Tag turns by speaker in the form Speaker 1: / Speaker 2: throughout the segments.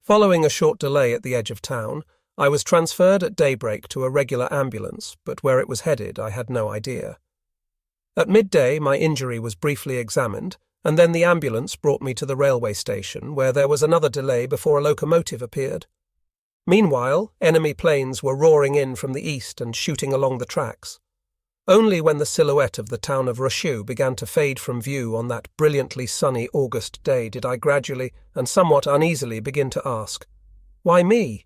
Speaker 1: Following a short delay at the edge of town, I was transferred at daybreak to a regular ambulance, but where it was headed I had no idea. At midday my injury was briefly examined, and then the ambulance brought me to the railway station, where there was another delay before a locomotive appeared. Meanwhile, enemy planes were roaring in from the east and shooting along the tracks. Only when the silhouette of the town of Rushu began to fade from view on that brilliantly sunny August day did I gradually and somewhat uneasily begin to ask, why me?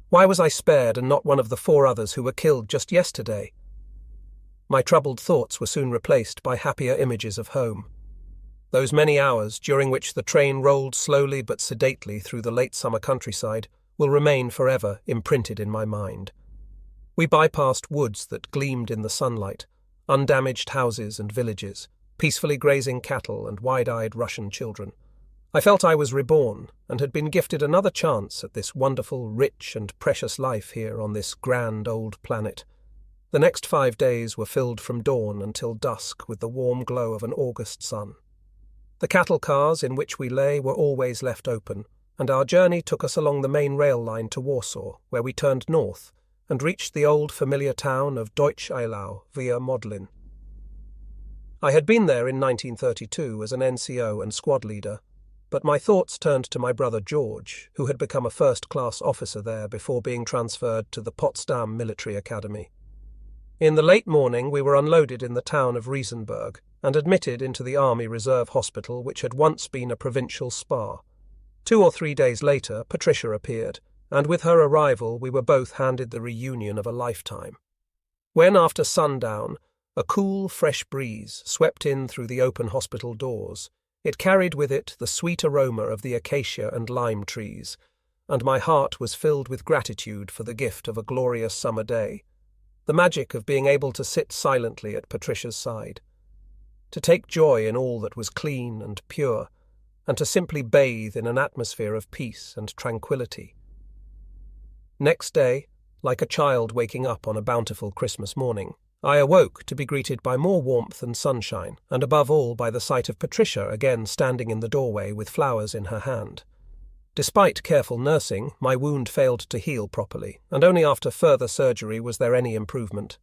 Speaker 1: Why was I spared and not one of the 4 others who were killed just yesterday? My troubled thoughts were soon replaced by happier images of home. Those many hours during which the train rolled slowly but sedately through the late summer countryside will remain forever imprinted in my mind. We bypassed woods that gleamed in the sunlight, undamaged houses and villages, peacefully grazing cattle and wide-eyed Russian children. I felt I was reborn and had been gifted another chance at this wonderful, rich and precious life here on this grand old planet. The next 5 days were filled from dawn until dusk with the warm glow of an August sun. The cattle cars in which we lay were always left open, and our journey took us along the main rail line to Warsaw, where we turned north and reached the old familiar town of Deutsch Eylau via Modlin. I had been there in 1932 as an NCO and squad leader, but my thoughts turned to my brother George, who had become a first-class officer there before being transferred to the Potsdam Military Academy. In the late morning we were unloaded in the town of Riesenberg and admitted into the Army Reserve Hospital, which had once been a provincial spa. 2 or 3 days later Patricia appeared, and with her arrival we were both handed the reunion of a lifetime. When, after sundown, a cool, fresh breeze swept in through the open hospital doors, it carried with it the sweet aroma of the acacia and lime trees, and my heart was filled with gratitude for the gift of a glorious summer day, the magic of being able to sit silently at Patricia's side, to take joy in all that was clean and pure, and to simply bathe in an atmosphere of peace and tranquility. Next day, like a child waking up on a bountiful Christmas morning, I awoke to be greeted by more warmth and sunshine, and above all by the sight of Patricia again standing in the doorway with flowers in her hand. Despite careful nursing, my wound failed to heal properly, and only after further surgery was there any improvement.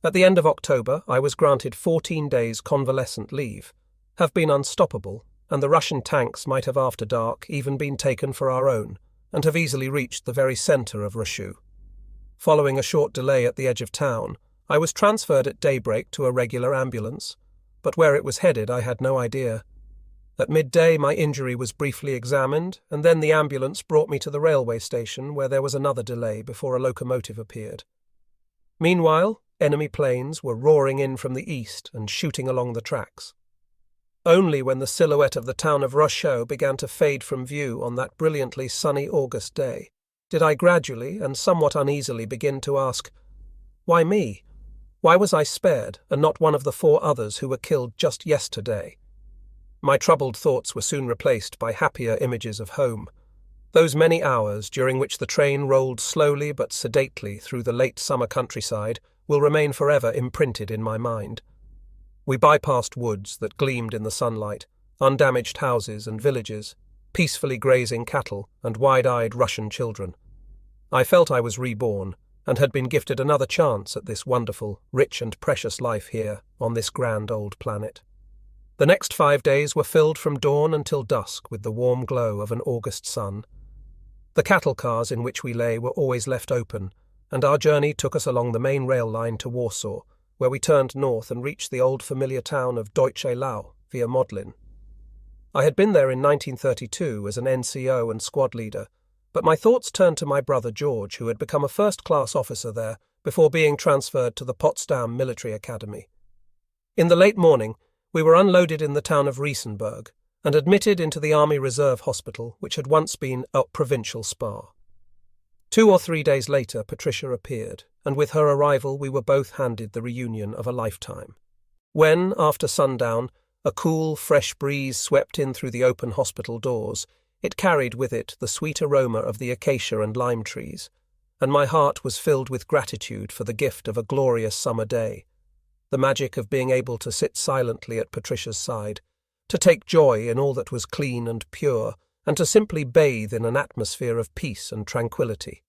Speaker 1: At the end of October, I was granted 14 days convalescent leave, have been unstoppable, and the Russian tanks might have after dark even been taken for our own, and have easily reached the very centre of Rushu. Following a short delay at the edge of town, I was transferred at daybreak to a regular ambulance, but where it was headed I had no idea. At midday my injury was briefly examined, and then the ambulance brought me to the railway station, where there was another delay before a locomotive appeared. Meanwhile, enemy planes were roaring in from the east and shooting along the tracks. Only when the silhouette of the town of Rushu began to fade from view on that brilliantly sunny August day did I gradually and somewhat uneasily begin to ask, why me? Why was I spared and not one of the 4 others who were killed just yesterday? My troubled thoughts were soon replaced by happier images of home. Those many hours during which the train rolled slowly but sedately through the late summer countryside will remain forever imprinted in my mind. We bypassed woods that gleamed in the sunlight, undamaged houses and villages, peacefully grazing cattle and wide-eyed Russian children. I felt I was reborn and had been gifted another chance at this wonderful, rich and precious life here on this grand old planet. The next 5 days were filled from dawn until dusk with the warm glow of an August sun. The cattle cars in which we lay were always left open, and our journey took us along the main rail line to Warsaw, where we turned north and reached the old familiar town of Deutsch Eylau via Modlin. I had been there in 1932 as an NCO and squad leader, but my thoughts turned to my brother George, who had become a first-class officer there before being transferred to the Potsdam Military Academy. In the late morning, we were unloaded in the town of Riesenberg and admitted into the Army Reserve Hospital, which had once been a provincial spa. 2 or 3 days later Patricia appeared, and with her arrival we were both handed the reunion of a lifetime. When, after sundown, a cool, fresh breeze swept in through the open hospital doors, it carried with it the sweet aroma of the acacia and lime trees, and my heart was filled with gratitude for the gift of a glorious summer day, the magic of being able to sit silently at Patricia's side, to take joy in all that was clean and pure, and to simply bathe in an atmosphere of peace and tranquility.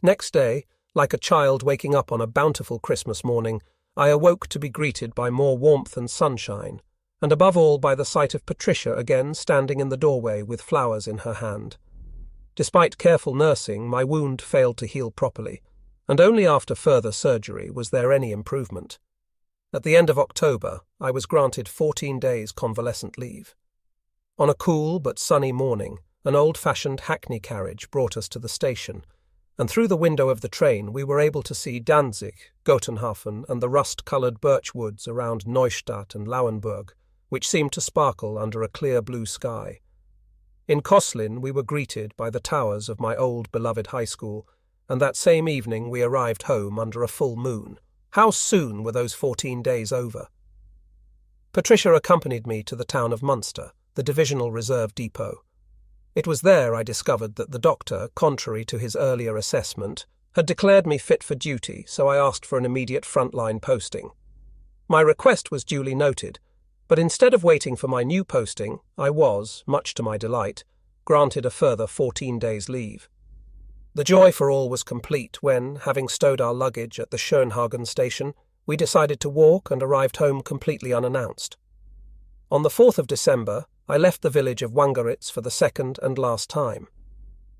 Speaker 1: Next day, like a child waking up on a bountiful Christmas morning, I awoke to be greeted by more warmth and sunshine, and above all by the sight of Patricia again standing in the doorway with flowers in her hand. Despite careful nursing, my wound failed to heal properly, and only after further surgery was there any improvement. At the end of October, I was granted 14 days convalescent leave. On a cool but sunny morning, an old-fashioned hackney carriage brought us to the station, and through the window of the train we were able to see Danzig, Gotenhafen, and the rust-coloured birch woods around Neustadt and Lauenburg, which seemed to sparkle under a clear blue sky. In Koslin we were greeted by the towers of my old beloved high school, and that same evening we arrived home under a full moon. How soon were those 14 days over? Patricia accompanied me to the town of Munster, the Divisional Reserve Depot. It was there I discovered that the doctor, contrary to his earlier assessment, had declared me fit for duty, so I asked for an immediate frontline posting. My request was duly noted, but instead of waiting for my new posting, I was, much to my delight, granted a further 14 days' leave. The joy for all was complete when, having stowed our luggage at the Schönhagen station, we decided to walk and arrived home completely unannounced. On the 4th of December, I left the village of Wangeritz for the second and last time.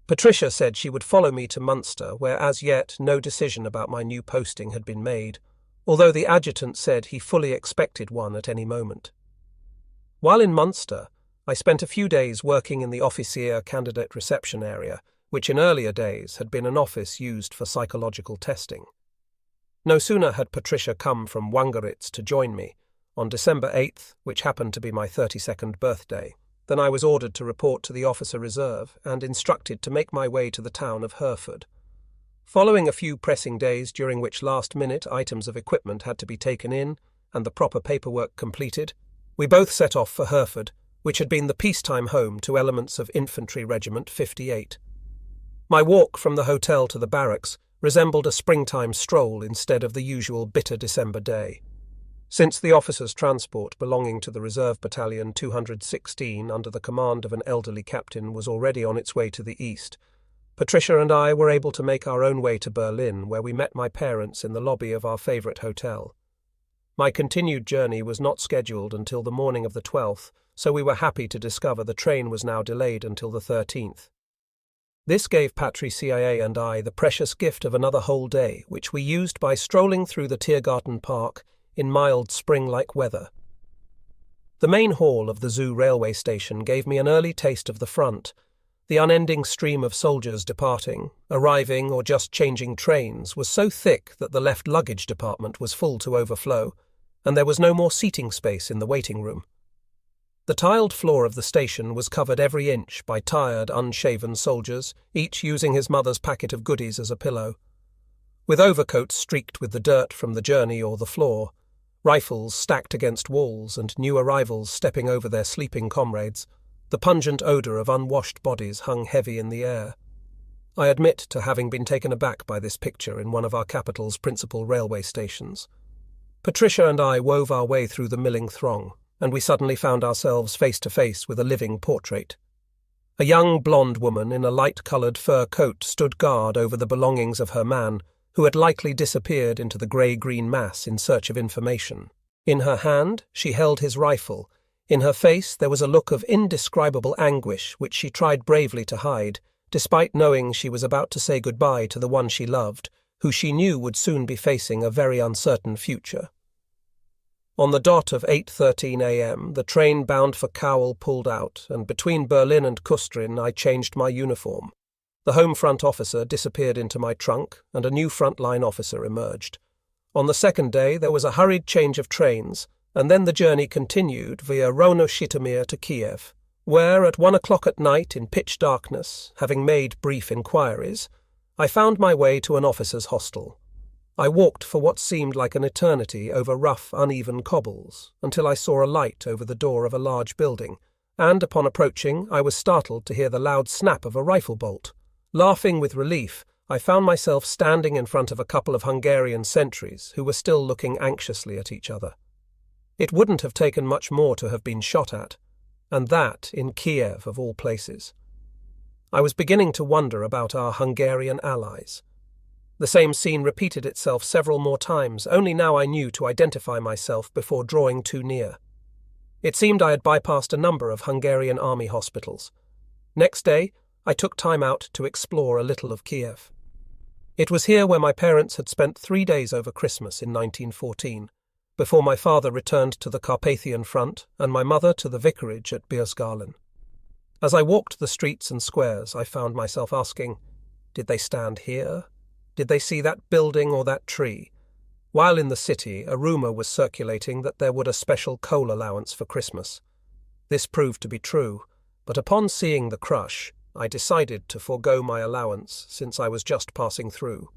Speaker 1: Patricia said she would follow me to Munster, where as yet no decision about my new posting had been made, although the adjutant said he fully expected one at any moment. While in Munster, I spent a few days working in the officer candidate reception area, which in earlier days had been an office used for psychological testing. No sooner had Patricia come from Wangeritz to join me, on December 8th, which happened to be my 32nd birthday, than I was ordered to report to the officer reserve and instructed to make my way to the town of Herford. Following a few pressing days during which last-minute items of equipment had to be taken in and the proper paperwork completed, we both set off for Herford, which had been the peacetime home to elements of Infantry Regiment 58. My walk from the hotel to the barracks resembled a springtime stroll instead of the usual bitter December day. Since the officers' transport belonging to the Reserve Battalion 216 under the command of an elderly captain was already on its way to the east, Patricia and I were able to make our own way to Berlin, where we met my parents in the lobby of our favourite hotel. My continued journey was not scheduled until the morning of the 12th, so we were happy to discover the train was now delayed until the 13th. This gave Patricia and I the precious gift of another whole day, which we used by strolling through the Tiergarten Park in mild spring-like weather. The main hall of the Zoo railway station gave me an early taste of the front. The unending stream of soldiers departing, arriving, or just changing trains was so thick that the left luggage department was full to overflow, and there was no more seating space in the waiting room. The tiled floor of the station was covered every inch by tired, unshaven soldiers, each using his mother's packet of goodies as a pillow. With overcoats streaked with the dirt from the journey or the floor, rifles stacked against walls and new arrivals stepping over their sleeping comrades, the pungent odour of unwashed bodies hung heavy in the air. I admit to having been taken aback by this picture in one of our capital's principal railway stations. Patricia and I wove our way through the milling throng, and we suddenly found ourselves face to face with a living portrait. A young blonde woman in a light-coloured fur coat stood guard over the belongings of her man, who had likely disappeared into the grey-green mass in search of information. In her hand, she held his rifle. In her face, there was a look of indescribable anguish which she tried bravely to hide, despite knowing she was about to say goodbye to the one she loved, who she knew would soon be facing a very uncertain future. On the dot of 8:13 a.m., the train bound for Cowell pulled out, and between Berlin and Kustrin I changed my uniform. The home front officer disappeared into my trunk, and a new front-line officer emerged. On the second day there was a hurried change of trains, and then the journey continued via Rovno-Shitomir to Kiev, where at 1 o'clock at night in pitch darkness, having made brief inquiries, I found my way to an officer's hostel. I walked for what seemed like an eternity over rough, uneven cobbles, until I saw a light over the door of a large building, and upon approaching I was startled to hear the loud snap of a rifle bolt. Laughing with relief, I found myself standing in front of a couple of Hungarian sentries who were still looking anxiously at each other. It wouldn't have taken much more to have been shot at. and that in Kiev of all places. I was beginning to wonder about our Hungarian allies. The same scene repeated itself several more times, only now I knew to identify myself before drawing too near. It seemed I had bypassed a number of Hungarian army hospitals. Next day, I took time out to explore a little of Kiev. It was here where my parents had spent 3 days over Christmas in 1914, before my father returned to the Carpathian Front and my mother to the vicarage at Biersgalen. As I walked the streets and squares, I found myself asking, did they stand here? Did they see that building or that tree? While in the city, a rumour was circulating that there would a special coal allowance for Christmas. This proved to be true, but upon seeing the crush, I decided to forego my allowance since I was just passing through.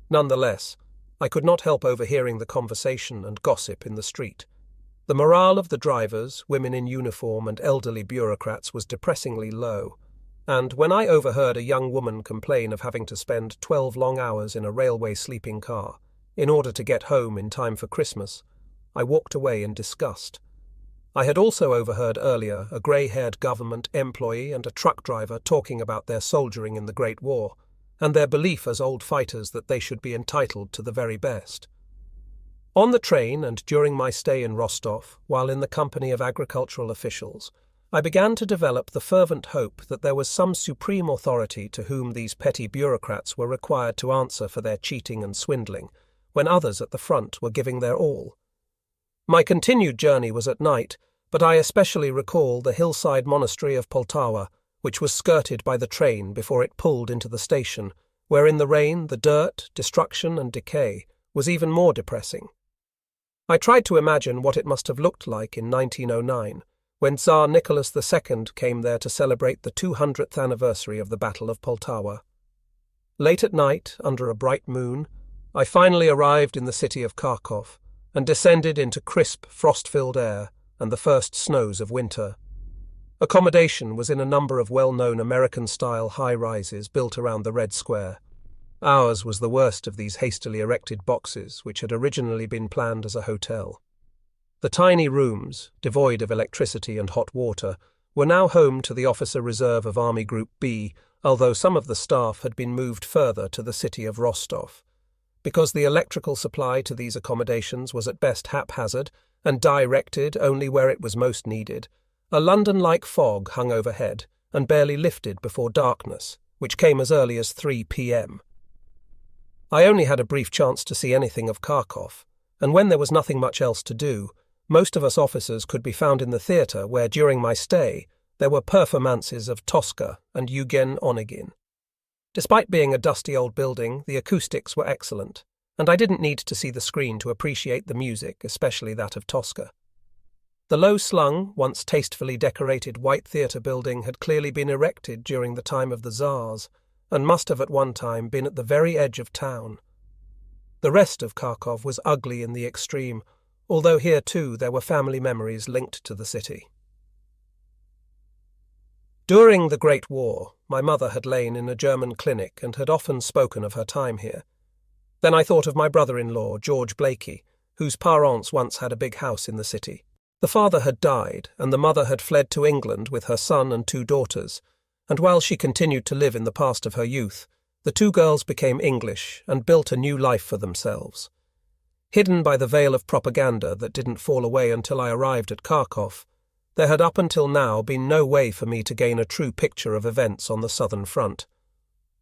Speaker 1: Nonetheless, I could not help overhearing the conversation and gossip in the street. The morale of the drivers, women in uniform and elderly bureaucrats was depressingly low, and when I overheard a young woman complain of having to spend 12 long hours in a railway sleeping car in order to get home in time for Christmas, I walked away in disgust. I had also overheard earlier a grey-haired government employee and a truck driver talking about their soldiering in the Great War, and their belief as old fighters that they should be entitled to the very best. On the train and during my stay in Rostov, while in the company of agricultural officials, I began to develop the fervent hope that there was some supreme authority to whom these petty bureaucrats were required to answer for their cheating and swindling, when others at the front were giving their all. My continued journey was at night, but I especially recall the hillside monastery of Poltawa, which was skirted by the train before it pulled into the station, where in the rain the dirt, destruction and decay was even more depressing. I tried to imagine what it must have looked like in 1909, when Tsar Nicholas II came there to celebrate the 200th anniversary of the Battle of Poltawa. Late at night, under a bright moon, I finally arrived in the city of Kharkov and descended into crisp, frost-filled air and the first snows of winter. Accommodation was in a number of well-known American-style high-rises built around the Red Square. Ours was the worst of these hastily erected boxes, which had originally been planned as a hotel. The tiny rooms, devoid of electricity and hot water, were now home to the Officer Reserve of Army Group B, although some of the staff had been moved further to the city of Rostov. Because the electrical supply to these accommodations was at best haphazard and directed only where it was most needed, a London-like fog hung overhead and barely lifted before darkness, which came as early as 3 p.m. I only had a brief chance to see anything of Kharkov, and when there was nothing much else to do, most of us officers could be found in the theatre where, during my stay, there were performances of Tosca and Eugen Onegin. Despite being a dusty old building, the acoustics were excellent, and I didn't need to see the screen to appreciate the music, especially that of Tosca. The low-slung, once tastefully decorated white theatre building had clearly been erected during the time of the Tsars, and must have at one time been at the very edge of town. The rest of Kharkov was ugly in the extreme, although here too there were family memories linked to the city. During the Great War, my mother had lain in a German clinic and had often spoken of her time here. Then I thought of my brother-in-law, George Blakey, whose parents once had a big house in the city. The father had died, and the mother had fled to England with her son and 2 daughters, and while she continued to live in the past of her youth, the 2 girls became English and built a new life for themselves. Hidden by the veil of propaganda that didn't fall away until I arrived at Kharkov, there had up until now been no way for me to gain a true picture of events on the southern front.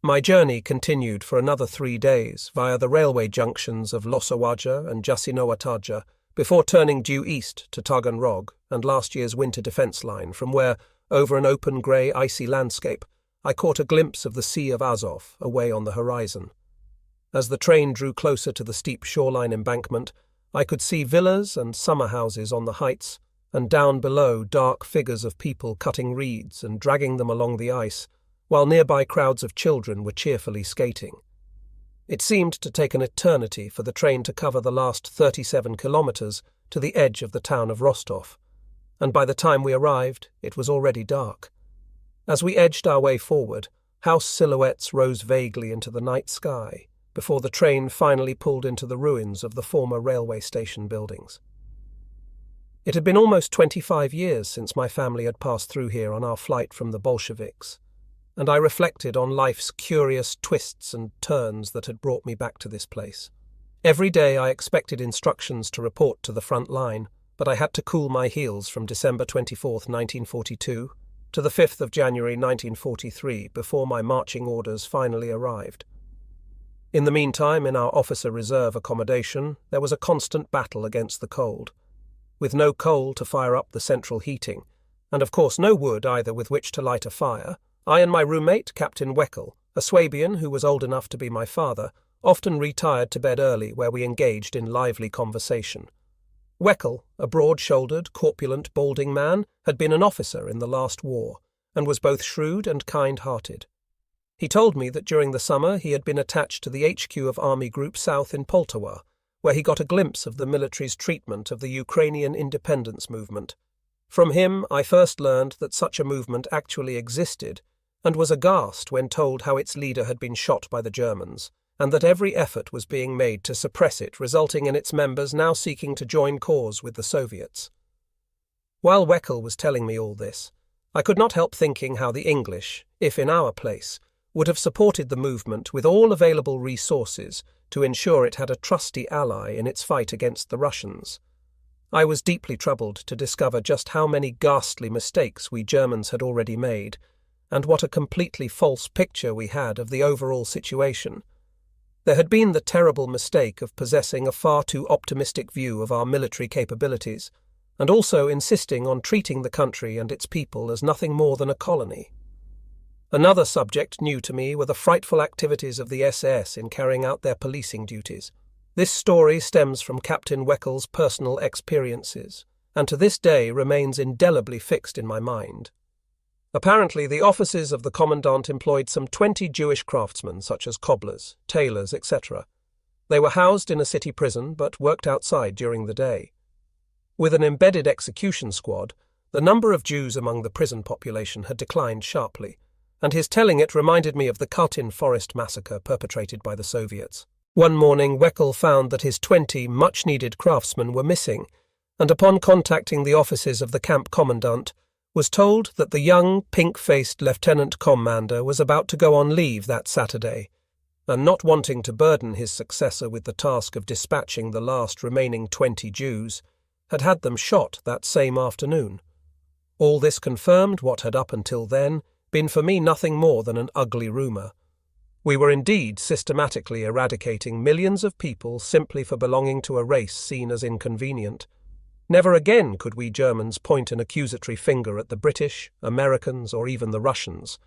Speaker 1: My journey continued for another 3 days via the railway junctions of Losowaja and Jasinowatarja before turning due east to Taganrog and last year's winter defence line, from where, over an open grey icy landscape, I caught a glimpse of the Sea of Azov away on the horizon. As the train drew closer to the steep shoreline embankment, I could see villas and summer houses on the heights, and down below dark figures of people cutting reeds and dragging them along the ice, while nearby crowds of children were cheerfully skating. It seemed to take an eternity for the train to cover the last 37 kilometres to the edge of the town of Rostov, and by the time we arrived, it was already dark. As we edged our way forward, house silhouettes rose vaguely into the night sky before the train finally pulled into the ruins of the former railway station buildings. It had been almost 25 years since my family had passed through here on our flight from the Bolsheviks, and I reflected on life's curious twists and turns that had brought me back to this place. Every day I expected instructions to report to the front line, but I had to cool my heels from December 24, 1942, to the 5th of January 1943 before my marching orders finally arrived. In the meantime, in our officer reserve accommodation, there was a constant battle against the cold. With no coal to fire up the central heating, and of course no wood either with which to light a fire, I and my roommate, Captain Weckel, a Swabian who was old enough to be my father, often retired to bed early where we engaged in lively conversation. Weckel, a broad-shouldered, corpulent, balding man, had been an officer in the last war, and was both shrewd and kind-hearted. He told me that during the summer he had been attached to the HQ of Army Group South in Poltawa, where he got a glimpse of the military's treatment of the Ukrainian independence movement. From him I first learned that such a movement actually existed, and was aghast when told how its leader had been shot by the Germans, and that every effort was being made to suppress it, resulting in its members now seeking to join cause with the Soviets. While Weckel was telling me all this, I could not help thinking how the English, if in our place, would have supported the movement with all available resources to ensure it had a trusty ally in its fight against the Russians. I was deeply troubled to discover just how many ghastly mistakes we Germans had already made, and what a completely false picture we had of the overall situation. There had been the terrible mistake of possessing a far too optimistic view of our military capabilities, and also insisting on treating the country and its people as nothing more than a colony. Another subject new to me were the frightful activities of the SS in carrying out their policing duties. This story stems from Captain Weckel's personal experiences, and to this day remains indelibly fixed in my mind. Apparently, the offices of the commandant employed some 20 Jewish craftsmen, such as cobblers, tailors, etc. They were housed in a city prison, but worked outside during the day. With an embedded execution squad, the number of Jews among the prison population had declined sharply, and his telling it reminded me of the Katyn forest massacre perpetrated by the Soviets. One morning, Weckel found that his 20 much-needed craftsmen were missing, and upon contacting the offices of the camp commandant, was told that the young, pink-faced lieutenant commander was about to go on leave that Saturday, and not wanting to burden his successor with the task of dispatching the last remaining 20 Jews, had had them shot that same afternoon. All this confirmed what had up until then been for me nothing more than an ugly rumour. We were indeed systematically eradicating millions of people simply for belonging to a race seen as inconvenient. Never again could we Germans point an accusatory finger at the British, Americans, or even the Russians.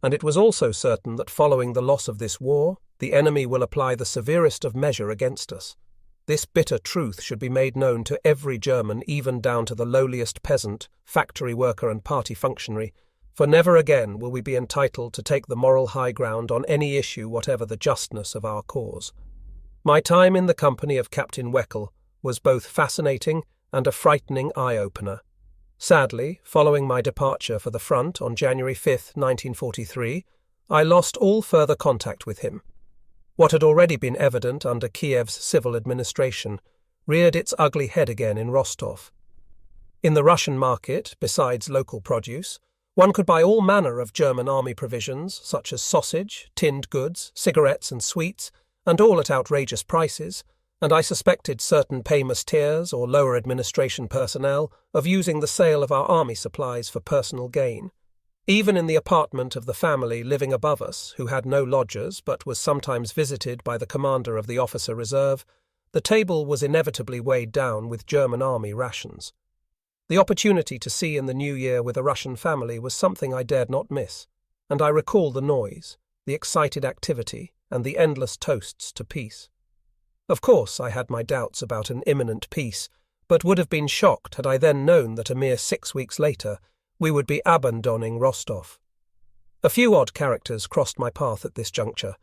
Speaker 1: And it was also certain that following the loss of this war, the enemy will apply the severest of measure against us. This bitter truth should be made known to every German, even down to the lowliest peasant, factory worker and party functionary, for never again will we be entitled to take the moral high ground on any issue whatever the justness of our cause. My time in the company of Captain Weckel was both fascinating and a frightening eye-opener. Sadly, following my departure for the front on January 5, 1943, I lost all further contact with him. What had already been evident under Kiev's civil administration reared its ugly head again in Rostov. In the Russian market, besides local produce, one could buy all manner of German army provisions, such as sausage, tinned goods, cigarettes and sweets, and all at outrageous prices, and I suspected certain paymasteers or lower administration personnel of using the sale of our army supplies for personal gain. Even in the apartment of the family living above us, who had no lodgers but was sometimes visited by the commander of the officer reserve, the table was inevitably weighed down with German army rations. The opportunity to see in the new year with a Russian family was something I dared not miss, and I recall the noise, the excited activity, and the endless toasts to peace. Of course, I had my doubts about an imminent peace, but would have been shocked had I then known that a mere 6 weeks later we would be abandoning Rostov. A few odd characters crossed my path at this juncture,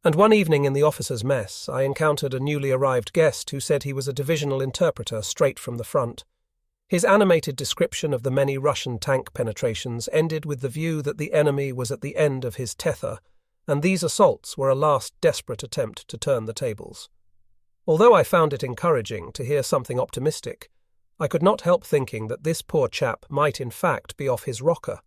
Speaker 1: and one evening in the officers' mess I encountered a newly arrived guest who said he was a divisional interpreter straight from the front. His animated description of the many Russian tank penetrations ended with the view that the enemy was at the end of his tether, and these assaults were a last desperate attempt to turn the tables. Although I found it encouraging to hear something optimistic, I could not help thinking that this poor chap might in fact be off his rocker.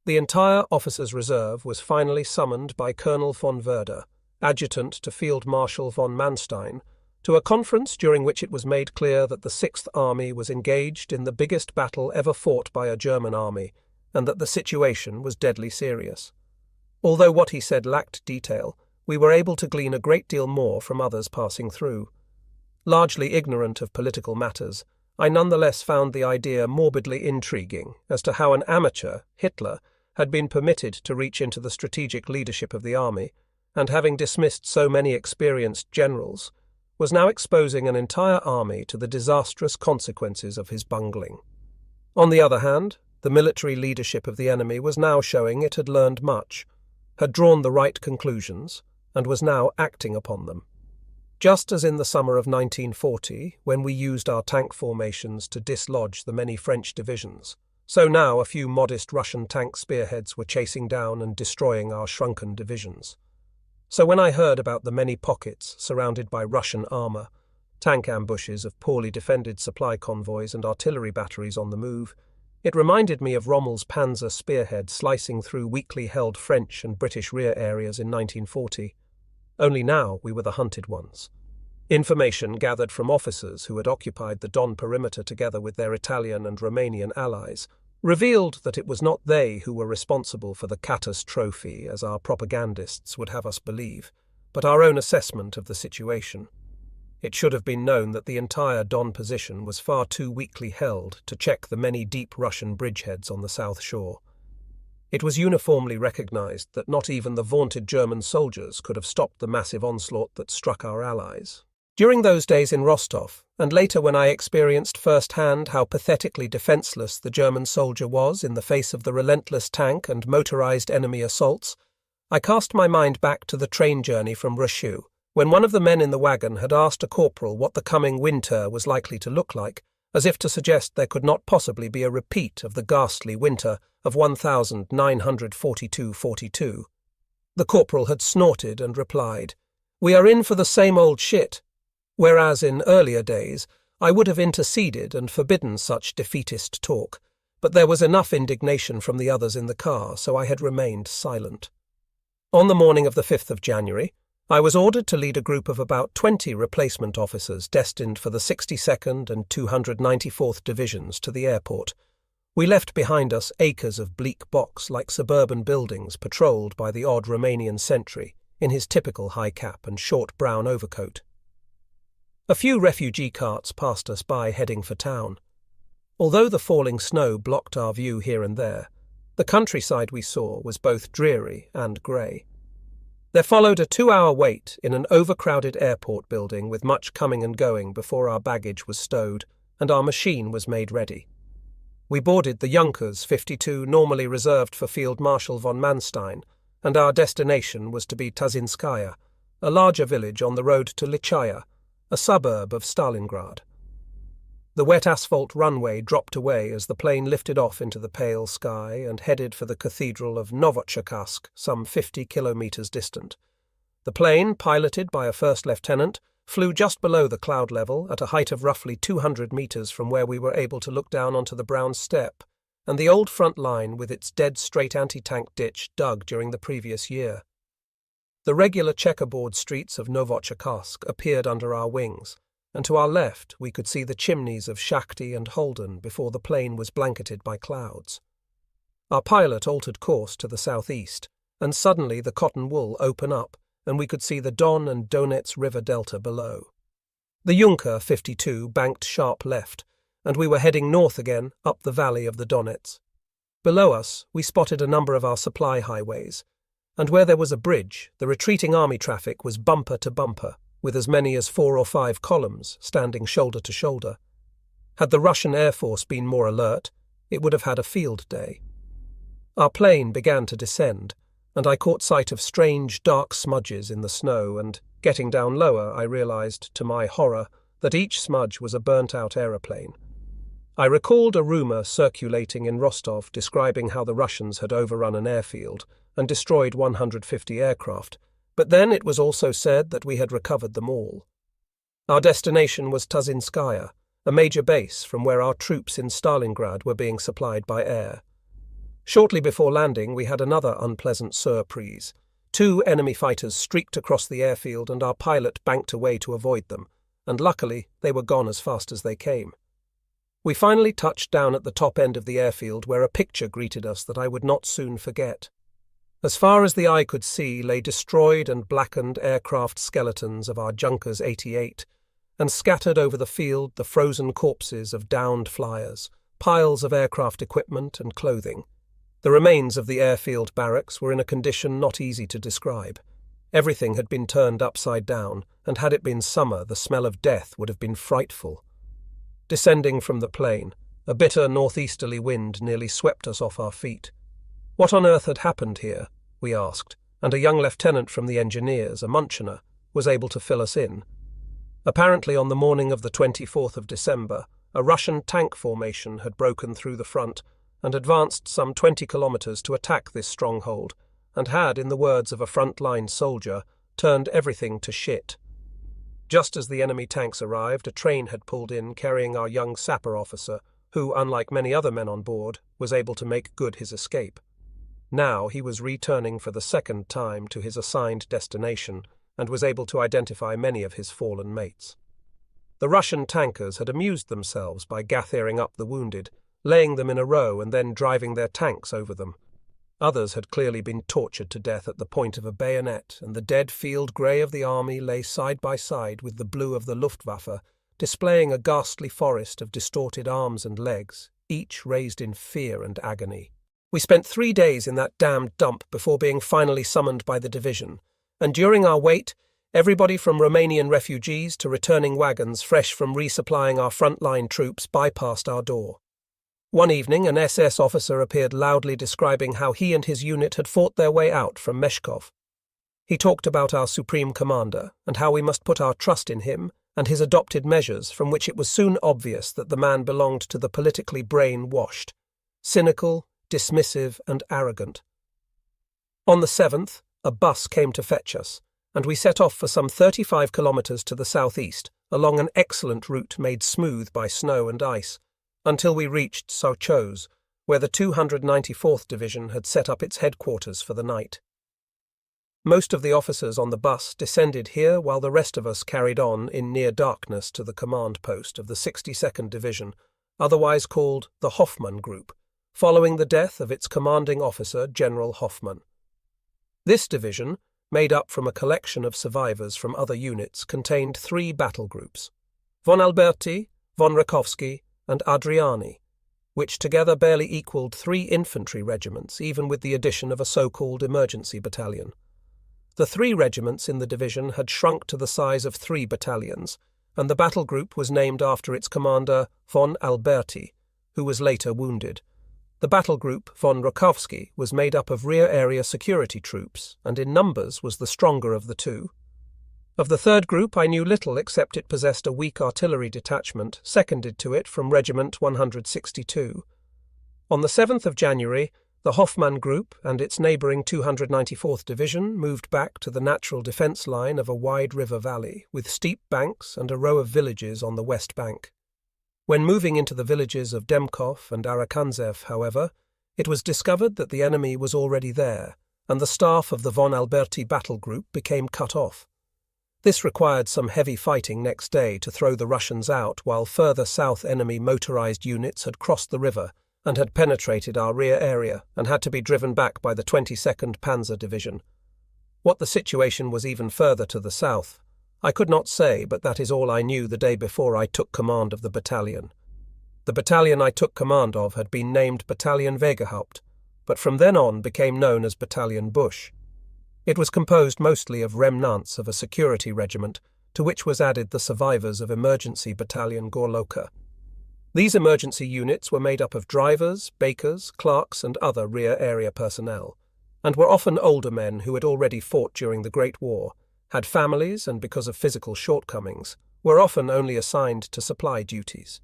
Speaker 1: The entire officers' reserve was finally summoned by Colonel von Werder, adjutant to Field Marshal von Manstein, to a conference during which it was made clear that the Sixth Army was engaged in the biggest battle ever fought by a German army, and that the situation was deadly serious. Although what he said lacked detail, we were able to glean a great deal more from others passing through. Largely ignorant of political matters, I nonetheless found the idea morbidly intriguing as to how an amateur, Hitler, had been permitted to reach into the strategic leadership of the army, and having dismissed so many experienced generals, was now exposing an entire army to the disastrous consequences of his bungling. On the other hand, the military leadership of the enemy was now showing it had learned much, had drawn the right conclusions, and was now acting upon them. Just as in the summer of 1940, when we used our tank formations to dislodge the many French divisions, so now a few modest Russian tank spearheads were chasing down and destroying our shrunken divisions. So when I heard about the many pockets surrounded by Russian armour, tank ambushes of poorly defended supply convoys and artillery batteries on the move, it reminded me of Rommel's Panzer spearhead slicing through weakly held French and British rear areas in 1940. Only now we were the hunted ones. Information gathered from officers who had occupied the Don perimeter together with their Italian and Romanian allies revealed that it was not they who were responsible for the catastrophe, as our propagandists would have us believe, but our own assessment of the situation. It should have been known that the entire Don position was far too weakly held to check the many deep Russian bridgeheads on the south shore. It was uniformly recognized that not even the vaunted German soldiers could have stopped the massive onslaught that struck our allies. During those days in Rostov, and later when I experienced firsthand how pathetically defenseless the German soldier was in the face of the relentless tank and motorized enemy assaults, I cast my mind back to the train journey from Rushew, when one of the men in the wagon had asked a corporal what the coming winter was likely to look like, as if to suggest there could not possibly be a repeat of the ghastly winter of 1942-42. The corporal had snorted and replied, "We are in for the same old shit," whereas in earlier days I would have interceded and forbidden such defeatist talk, but there was enough indignation from the others in the car, so I had remained silent. On the morning of the 5th of January, I was ordered to lead a group of about 20 replacement officers destined for the 62nd and 294th Divisions to the airport. We left behind us acres of bleak box-like suburban buildings patrolled by the odd Romanian sentry in his typical high cap and short brown overcoat. A few refugee carts passed us by heading for town. Although the falling snow blocked our view here and there, the countryside we saw was both dreary and grey. There followed a 2-hour wait in an overcrowded airport building with much coming and going before our baggage was stowed and our machine was made ready. We boarded the Junkers 52 normally reserved for Field Marshal von Manstein, and our destination was to be Tazinskaya, a larger village on the road to Lichaya, a suburb of Stalingrad. The wet asphalt runway dropped away as the plane lifted off into the pale sky and headed for the cathedral of Novocherkassk, some 50 kilometers distant. The plane, piloted by a first lieutenant, flew just below the cloud level at a height of roughly 200 meters from where we were able to look down onto the brown steppe and the old front line with its dead-straight anti-tank ditch dug during the previous year. The regular checkerboard streets of Novocherkassk appeared under our wings, and to our left we could see the chimneys of Shakhty and Holden before the plane was blanketed by clouds. Our pilot altered course to the southeast, and suddenly the cotton wool opened up, and we could see the Don and Donets River delta below. The Junker 52 banked sharp left, and we were heading north again up the valley of the Donets. Below us we spotted a number of our supply highways, and where there was a bridge, the retreating army traffic was bumper to bumper, with as many as 4 or 5 columns standing shoulder to shoulder. Had the Russian Air Force been more alert, it would have had a field day. Our plane began to descend, and I caught sight of strange, dark smudges in the snow, and, getting down lower, I realized, to my horror, that each smudge was a burnt-out aeroplane. I recalled a rumor circulating in Rostov describing how the Russians had overrun an airfield and destroyed 150 aircraft, but then it was also said that we had recovered them all. Our destination was Tazinskaya, a major base from where our troops in Stalingrad were being supplied by air. Shortly before landing, we had another unpleasant surprise. 2 enemy fighters streaked across the airfield and our pilot banked away to avoid them, and luckily they were gone as fast as they came. We finally touched down at the top end of the airfield where a picture greeted us that I would not soon forget. As far as the eye could see lay destroyed and blackened aircraft skeletons of our Junkers 88, and scattered over the field the frozen corpses of downed flyers, piles of aircraft equipment and clothing. The remains of the airfield barracks were in a condition not easy to describe. Everything had been turned upside down, and had it been summer, the smell of death would have been frightful. Descending from the plain, a bitter northeasterly wind nearly swept us off our feet. What on earth had happened here? We asked, and a young lieutenant from the engineers, a Munchener, was able to fill us in. Apparently on the morning of the 24th of December, a Russian tank formation had broken through the front and advanced some 20 kilometers to attack this stronghold, and had, in the words of a front-line soldier, turned everything to shit. Just as the enemy tanks arrived, a train had pulled in carrying our young sapper officer, who, unlike many other men on board, was able to make good his escape. Now he was returning for the second time to his assigned destination, and was able to identify many of his fallen mates. The Russian tankers had amused themselves by gathering up the wounded, laying them in a row and then driving their tanks over them. Others had clearly been tortured to death at the point of a bayonet, and the dead field grey of the army lay side by side with the blue of the Luftwaffe, displaying a ghastly forest of distorted arms and legs, each raised in fear and agony. We spent 3 days in that damned dump before being finally summoned by the division, and during our wait, everybody from Romanian refugees to returning wagons fresh from resupplying our front-line troops bypassed our door. One evening, an SS officer appeared loudly describing how he and his unit had fought their way out from Meshkov. He talked about our supreme commander and how we must put our trust in him and his adopted measures, from which it was soon obvious that the man belonged to the politically brain-washed, cynical, dismissive and arrogant. On the 7th, a bus came to fetch us, and we set off for some 35 kilometers to the southeast, along an excellent route made smooth by snow and ice, until we reached Sochaux, where the 294th Division had set up its headquarters for the night. Most of the officers on the bus descended here, while the rest of us carried on in near darkness to the command post of the 62nd Division, otherwise called the Hoffmann Group, following the death of its commanding officer, General Hoffmann. This division, made up from a collection of survivors from other units, contained 3 battle groups: von Alberti, von Rakovsky, and Adriani, which together barely equalled 3 infantry regiments, even with the addition of a so-called emergency battalion. The 3 regiments in the division had shrunk to the size of 3 battalions, and the battle group was named after its commander, von Alberti, who was later wounded. The battle group, von Rakovsky, was made up of rear-area security troops, and in numbers was the stronger of the 2. Of the 3rd group I knew little, except it possessed a weak artillery detachment, seconded to it from Regiment 162. On the 7th of January, the Hoffmann Group and its neighbouring 294th Division moved back to the natural defence line of a wide river valley, with steep banks and a row of villages on the west bank. When moving into the villages of Demkov and Arakhanzev, however, it was discovered that the enemy was already there, and the staff of the von Alberti battle group became cut off. This required some heavy fighting next day to throw the Russians out, while further south enemy motorized units had crossed the river and had penetrated our rear area and had to be driven back by the 22nd Panzer Division. What the situation was even further to the south, I could not say, but that is all I knew the day before I took command of the battalion. The battalion I took command of had been named Battalion Wegerhaupt, but from then on became known as Battalion Busch. It was composed mostly of remnants of a security regiment, to which was added the survivors of Emergency Battalion Gorloka. These emergency units were made up of drivers, bakers, clerks and other rear-area personnel, and were often older men who had already fought during the Great War, had families and, because of physical shortcomings, were often only assigned to supply duties.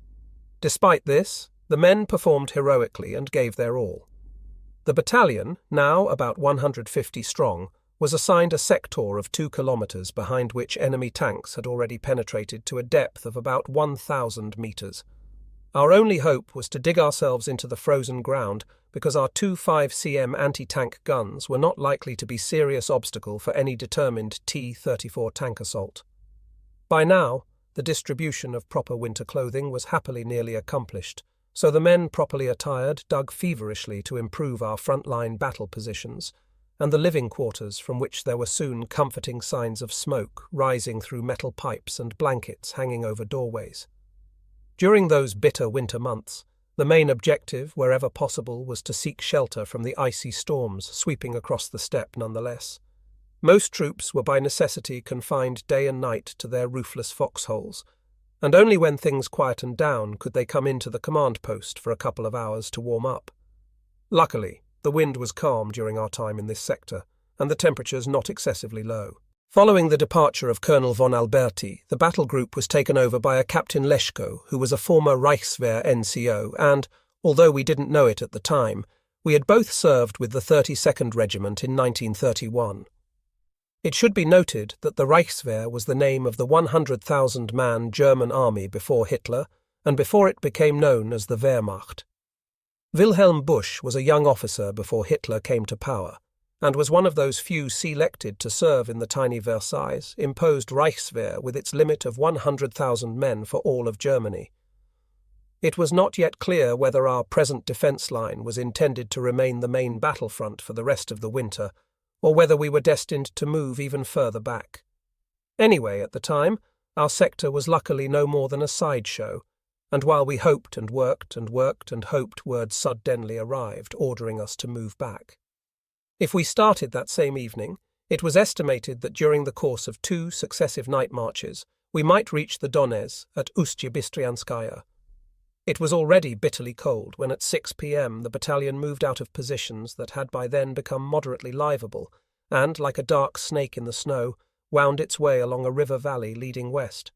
Speaker 1: Despite this, the men performed heroically and gave their all. The battalion, now about 150 strong, was assigned a sector of 2 kilometers behind which enemy tanks had already penetrated to a depth of about 1,000 meters. Our only hope was to dig ourselves into the frozen ground because our 2 5cm anti-tank guns were not likely to be a serious obstacle for any determined T-34 tank assault. By now, the distribution of proper winter clothing was happily nearly accomplished, so the men properly attired dug feverishly to improve our front-line battle positions, and the living quarters from which there were soon comforting signs of smoke rising through metal pipes and blankets hanging over doorways. During those bitter winter months, the main objective, wherever possible, was to seek shelter from the icy storms sweeping across the steppe nonetheless. Most troops were by necessity confined day and night to their roofless foxholes, and only when things quietened down could they come into the command post for a couple of hours to warm up. Luckily, the wind was calm during our time in this sector, and the temperatures not excessively low. Following the departure of Colonel von Alberti, the battle group was taken over by a Captain Leshko, who was a former Reichswehr NCO, and, although we didn't know it at the time, we had both served with the 32nd Regiment in 1931. It should be noted that the Reichswehr was the name of the 100,000-man German army before Hitler, and before it became known as the Wehrmacht. Wilhelm Busch was a young officer before Hitler came to power, and was one of those few selected to serve in the tiny Versailles imposed Reichswehr with its limit of 100,000 men for all of Germany. It was not yet clear whether our present defence line was intended to remain the main battlefront for the rest of the winter, or whether we were destined to move even further back. Anyway, at the time, our sector was luckily no more than a sideshow, and while we hoped and worked and worked and hoped, word suddenly arrived ordering us to move back. If we started that same evening, it was estimated that during the course of 2 successive night marches, we might reach the Donez at Ustye-Bistrianskaya. It was already bitterly cold when at 6 p.m. the battalion moved out of positions that had by then become moderately livable and, like a dark snake in the snow, wound its way along a river valley leading west.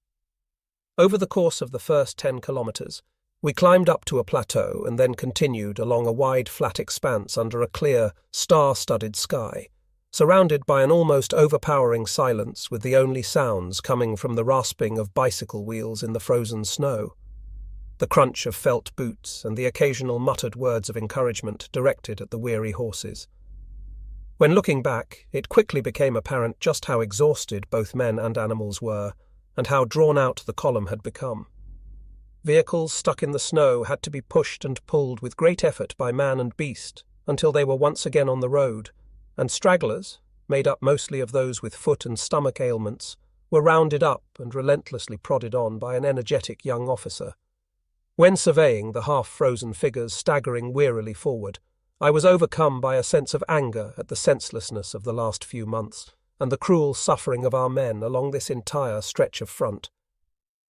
Speaker 1: Over the course of the first 10 kilometers, we climbed up to a plateau and then continued along a wide flat expanse under a clear, star-studded sky, surrounded by an almost overpowering silence with the only sounds coming from the rasping of bicycle wheels in the frozen snow, the crunch of felt boots and the occasional muttered words of encouragement directed at the weary horses. When looking back, it quickly became apparent just how exhausted both men and animals were, and how drawn out the column had become. Vehicles stuck in the snow had to be pushed and pulled with great effort by man and beast until they were once again on the road, and stragglers, made up mostly of those with foot and stomach ailments, were rounded up and relentlessly prodded on by an energetic young officer. When surveying the half-frozen figures staggering wearily forward, I was overcome by a sense of anger at the senselessness of the last few months and the cruel suffering of our men along this entire stretch of front.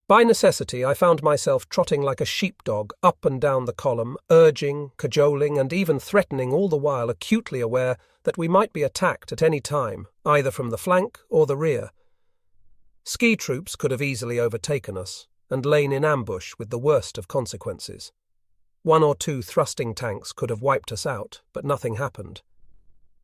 Speaker 1: By necessity, I found myself trotting like a sheepdog up and down the column, urging, cajoling, and even threatening, all the while acutely aware that we might be attacked at any time, either from the flank or the rear. Ski troops could have easily overtaken us and lain in ambush with the worst of consequences. 1 or 2 thrusting tanks could have wiped us out, but nothing happened.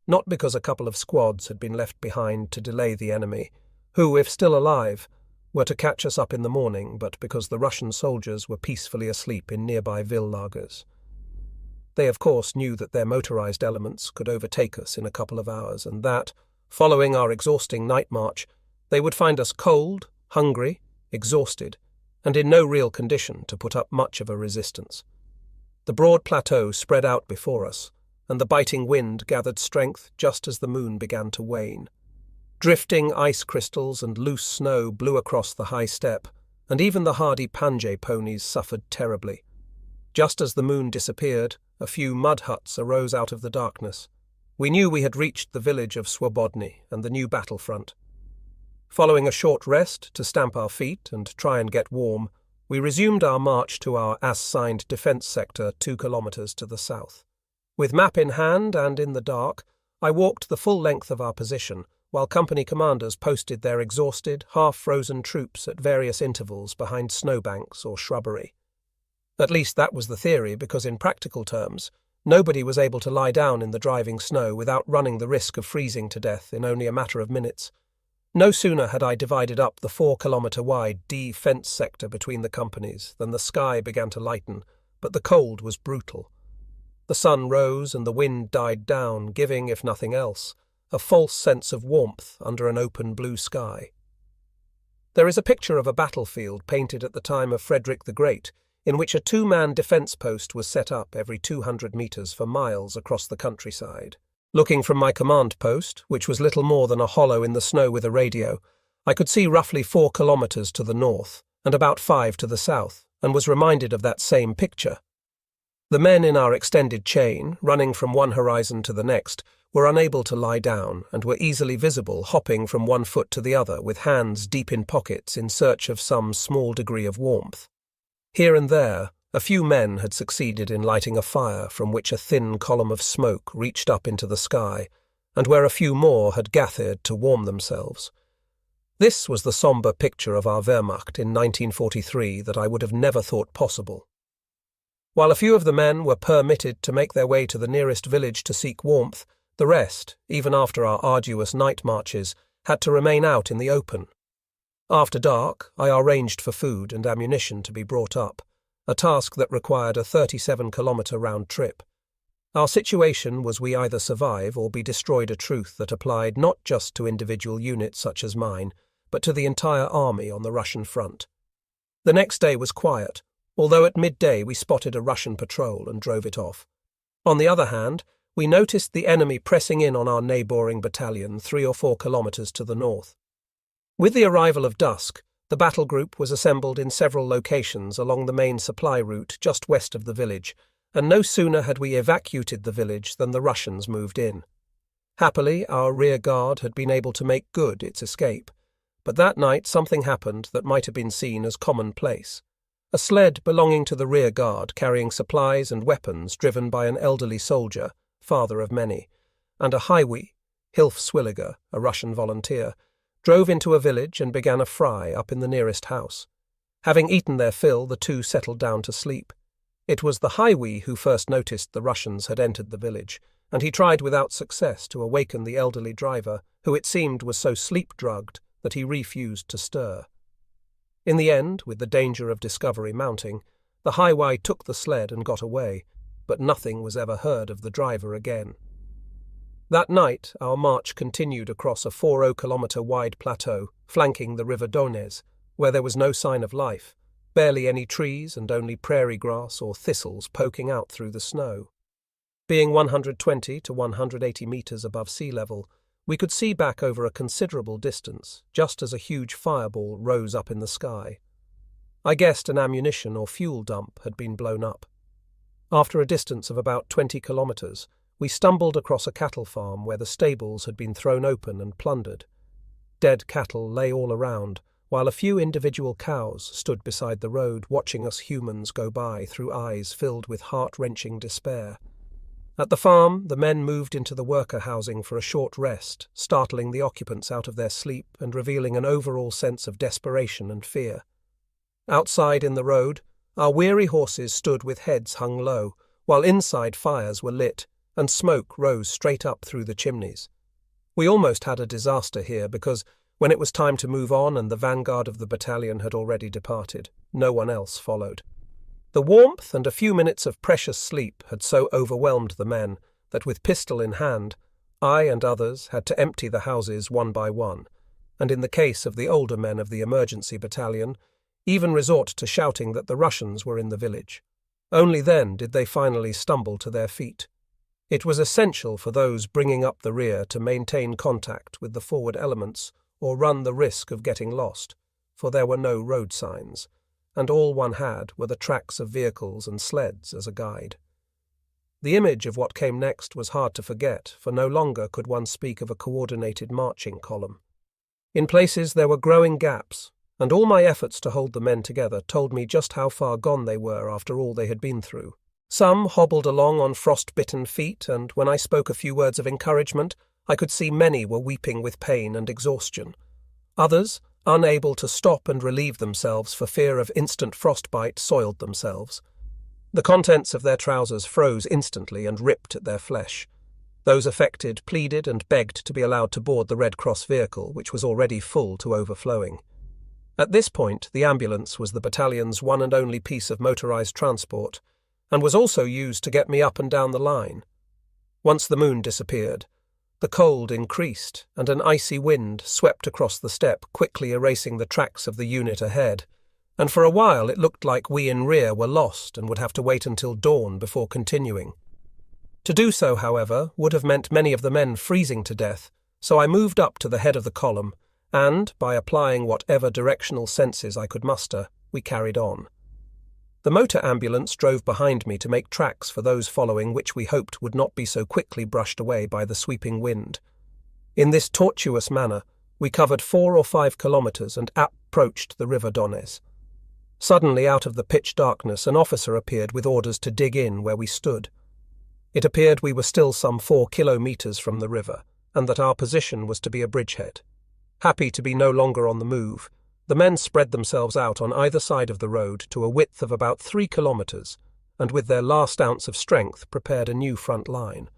Speaker 1: Not because a couple of squads had been left behind to delay the enemy, who, if still alive, were to catch us up in the morning, but because the Russian soldiers were peacefully asleep in nearby Villagers. They, of course, knew that their motorized elements could overtake us in a couple of hours, and that, following our exhausting night march, they would find us cold, hungry, exhausted, and in no real condition to put up much of a resistance. The broad plateau spread out before us, and the biting wind gathered strength just as the moon began to wane. Drifting ice crystals and loose snow blew across the high steppe, and even the hardy Panjay ponies suffered terribly. Just as the moon disappeared, a few mud huts arose out of the darkness. We knew we had reached the village of Swobodny and the new battlefront. Following a short rest to stamp our feet and try and get warm, we resumed our march to our as-signed defence sector 2 kilometres to the south. With map in hand and in the dark, I walked the full length of our position, while company commanders posted their exhausted, half-frozen troops at various intervals behind snowbanks or shrubbery. At least that was the theory, because in practical terms, Nobody was able to lie down in the driving snow without running the risk of freezing to death in only a matter of minutes. No sooner had I divided up the 4-kilometre-wide D fence sector between the companies than the sky began to lighten, but the cold was brutal. The sun rose and the wind died down, giving, if nothing else, a false sense of warmth under an open blue sky. There is a picture of a battlefield painted at the time of Frederick the Great, in which a 2-man defence post was set up every 200 metres for miles across the countryside. Looking from my command post, which was little more than a hollow in the snow with a radio, I could see roughly 4 kilometres to the north and about 5 to the south, and was reminded of that same picture. The men in our extended chain, running from one horizon to the next, were unable to lie down and were easily visible hopping from one foot to the other with hands deep in pockets in search of some small degree of warmth. Here and there, a few men had succeeded in lighting a fire from which a thin column of smoke reached up into the sky, and where a few more had gathered to warm themselves. This was the sombre picture of our Wehrmacht in 1943 that I would have never thought possible. While a few of the men were permitted to make their way to the nearest village to seek warmth, the rest, even after our arduous night marches, had to remain out in the open. After dark, I arranged for food and ammunition to be brought up, a task that required a 37-kilometre round trip. Our situation was we either survive or be destroyed, a truth that applied not just to individual units such as mine, but to the entire army on the Russian front. The next day was quiet, although at midday we spotted a Russian patrol and drove it off. On the other hand, we noticed the enemy pressing in on our neighbouring battalion 3 or 4 kilometres to the north. With the arrival of dusk, the battle group was assembled in several locations along the main supply route just west of the village, and no sooner had we evacuated the village than the Russians moved in. Happily, our rear guard had been able to make good its escape, but that night something happened that might have been seen as commonplace. A sled belonging to the rear guard carrying supplies and weapons driven by an elderly soldier, father of many, and a highway, Hilf Swilliger, a Russian volunteer, drove into a village and began a fry up in the nearest house. Having eaten their fill, the two settled down to sleep. It was the highway who first noticed the Russians had entered the village, and he tried without success to awaken the elderly driver, who it seemed was so sleep-drugged that he refused to stir. In the end, with the danger of discovery mounting, the highway took the sled and got away, but nothing was ever heard of the driver again. That night, our march continued across a 40-kilometre-wide plateau, flanking the river Donez, where there was no sign of life, barely any trees and only prairie grass or thistles poking out through the snow. Being 120 to 180 metres above sea level, we could see back over a considerable distance, just as a huge fireball rose up in the sky. I guessed an ammunition or fuel dump had been blown up. After a distance of about 20 kilometres, we stumbled across a cattle farm where the stables had been thrown open and plundered. Dead cattle lay all around, while a few individual cows stood beside the road watching us humans go by through eyes filled with heart-wrenching despair. At the farm, the men moved into the worker housing for a short rest, startling the occupants out of their sleep and revealing an overall sense of desperation and fear. Outside in the road, our weary horses stood with heads hung low, while inside fires were lit, and smoke rose straight up through the chimneys. We almost had a disaster here because, when it was time to move on and the vanguard of the battalion had already departed, no one else followed. The warmth and a few minutes of precious sleep had so overwhelmed the men that with pistol in hand, I and others had to empty the houses one by one, and in the case of the older men of the emergency battalion, even resort to shouting that the Russians were in the village. Only then did they finally stumble to their feet. It was essential for those bringing up the rear to maintain contact with the forward elements or run the risk of getting lost, for there were no road signs, and all one had were the tracks of vehicles and sleds as a guide. The image of what came next was hard to forget, for no longer could one speak of a coordinated marching column. In places there were growing gaps, and all my efforts to hold the men together told me just how far gone they were after all they had been through. Some hobbled along on frost-bitten feet, and when I spoke a few words of encouragement, I could see many were weeping with pain and exhaustion. Others, unable to stop and relieve themselves for fear of instant frostbite, soiled themselves. The contents of their trousers froze instantly and ripped at their flesh. Those affected pleaded and begged to be allowed to board the Red Cross vehicle, which was already full to overflowing. At this point, the ambulance was the battalion's one and only piece of motorized transport, and was also used to get me up and down the line. Once the moon disappeared, the cold increased, and an icy wind swept across the steppe, quickly erasing the tracks of the unit ahead, and for a while it looked like we in rear were lost and would have to wait until dawn before continuing. To do so, however, would have meant many of the men freezing to death, so I moved up to the head of the column, and, by applying whatever directional senses I could muster, we carried on. The motor ambulance drove behind me to make tracks for those following, which we hoped would not be so quickly brushed away by the sweeping wind. In this tortuous manner, we covered 4 or 5 kilometres and approached the river Donez. Suddenly, out of the pitch darkness, an officer appeared with orders to dig in where we stood. It appeared we were still some 4 kilometres from the river, and that our position was to be a bridgehead. Happy to be no longer on the move, the men spread themselves out on either side of the road to a width of about 3 kilometres, and with their last ounce of strength prepared a new front line.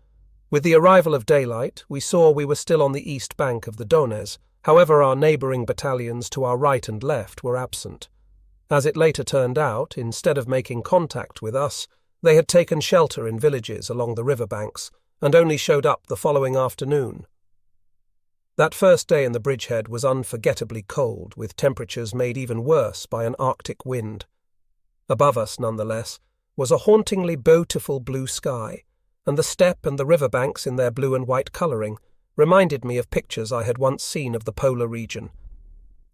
Speaker 1: With the arrival of daylight, we saw we were still on the east bank of the Donez. However, our neighbouring battalions to our right and left were absent. As it later turned out, instead of making contact with us, they had taken shelter in villages along the river banks and only showed up the following afternoon. That first day in the bridgehead was unforgettably cold, with temperatures made even worse by an Arctic wind. Above us, nonetheless, was a hauntingly beautiful blue sky, and the steppe and the river banks in their blue and white colouring reminded me of pictures I had once seen of the polar region.